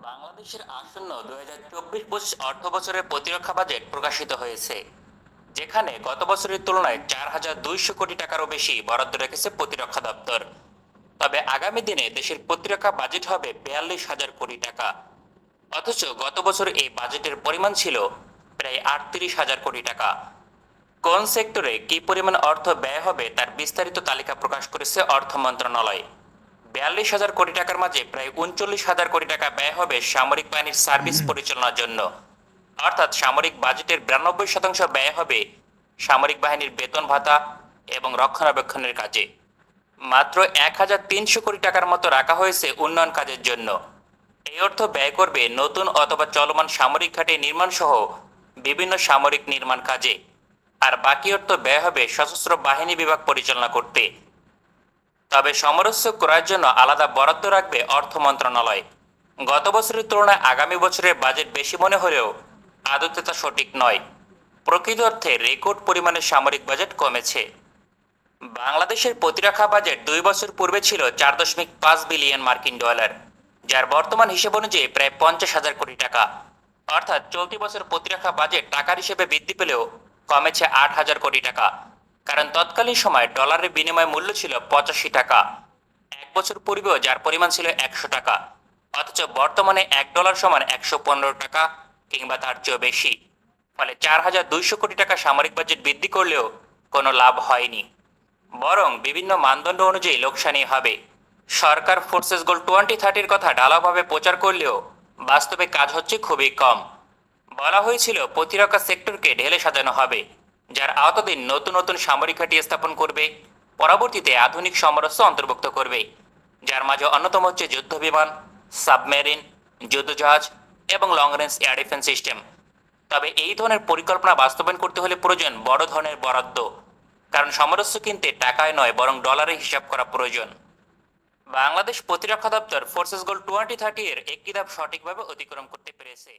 বাংলাদেশের আসন্ন 2024-25 অর্থবছরের প্রতিরক্ষা বাজেট প্রকাশিত হয়েছে, যেখানে গত বছরের তুলনায় 4,200 কোটি টাকারও বেশি বরাদ্দ রেখেছে প্রতিরক্ষা দপ্তর। তবে আগামী দিনে দেশের প্রতিরক্ষা বাজেট হবে 42,000 কোটি টাকা। অথচ গত বছর এই বাজেটের পরিমাণ ছিল প্রায় 38,000 কোটি টাকা। কোন সেক্টরে কী পরিমাণ অর্থ ব্যয় হবে তার বিস্তারিত তালিকা প্রকাশ করেছে অর্থ মন্ত্রণালয়। 42,000 কোটি টাকার মাঝে প্রায় 39,000 কোটি টাকা ব্যয় হবে সামরিক বাহিনীর সার্ভিস পরিচালনার জন্য। অর্থাৎ সামরিক বাজেটের 92% ব্যয় হবে সামরিক বাহিনীর বেতন ভাতা এবং রক্ষণাবেক্ষণের কাজে। মাত্র 1,300 কোটি টাকার মতো রাখা হয়েছে উন্নয়ন কাজের জন্য। এই অর্থ ব্যয় করবে নতুন অথবা চলমান সামরিক ঘাঁটি নির্মাণ সহ বিভিন্ন সামরিক নির্মাণ কাজে, আর বাকি অর্থ ব্যয় হবে সশস্ত্র বাহিনী বিভাগ পরিচালনা করতে। তবে সমরস্য ক্রয়ের জন্য আলাদা বরাদ্দ রাখবে অর্থ মন্ত্রণালয়। গত বছরের তুলনায় আগামী বছরের বাজেট বেশি মনে হলেও আদতে তা সঠিক নয়। প্রকৃত অর্থে রেকর্ড পরিমাণে সামরিক বাজেট কমেছে। বাংলাদেশের প্রতিরক্ষা বাজেট 2 বছর পূর্বে ছিল 4.5 বিলিয়ন মার্কিন ডলার, যার বর্তমান হিসেব অনুযায়ী প্রায় 50,000 কোটি টাকা। অর্থাৎ চলতি বছর প্রতিরক্ষা বাজেট টাকার হিসেবে বৃদ্ধি পেলেও কমেছে 8,000 কোটি টাকা, কারণ তৎকালীন সময় ডলারের বিনিময় মূল্য ছিল 85 টাকা। এক বছর পূর্বেও যার পরিমাণ ছিল 100 টাকা, অথচ বর্তমানে $1 সমান 115 টাকা কিংবা তার চেয়েও বেশি। ফলে 4,200 কোটি টাকা সামরিক বাজেট বৃদ্ধি করলেও কোনো লাভ হয়নি, বরং বিভিন্ন মানদণ্ড অনুযায়ী লোকসানি হবে। সরকার ফোর্সেস গোল 2030-র কথা ঢালাওভাবে প্রচার করলেও বাস্তবে কাজ হচ্ছে খুবই কম। বলা হয়েছিল প্রতিরক্ষা সেক্টরকে ঢেলে সাজানো হবে, যার আওতাধীন নতুন নতুন সামরিক ঘাঁটি স্থাপন করবে, পরবর্তীতে আধুনিক সমরাস্ত্র অন্তর্ভুক্ত করবে, যার মাঝে অন্যতম হচ্ছে যুদ্ধ বিমান, সাবমেরিন, যুদ্ধজাহাজ এবং long range air defence system. তবে এই ধরনের পরিকল্পনা বাস্তবায়ন করতে হলে প্রয়োজন বড় ধরনের বরাদ্দ, কারণ সমরাস্ত্র কিনতে টাকায় নয় বরং ডলারে হিসাব করা প্রয়োজন। বাংলাদেশ প্রতিরক্ষা দপ্তর ফোর্সেস গোল 2030 এর একটি ধাপ সঠিকভাবে অতিক্রম করতে পেরেছে।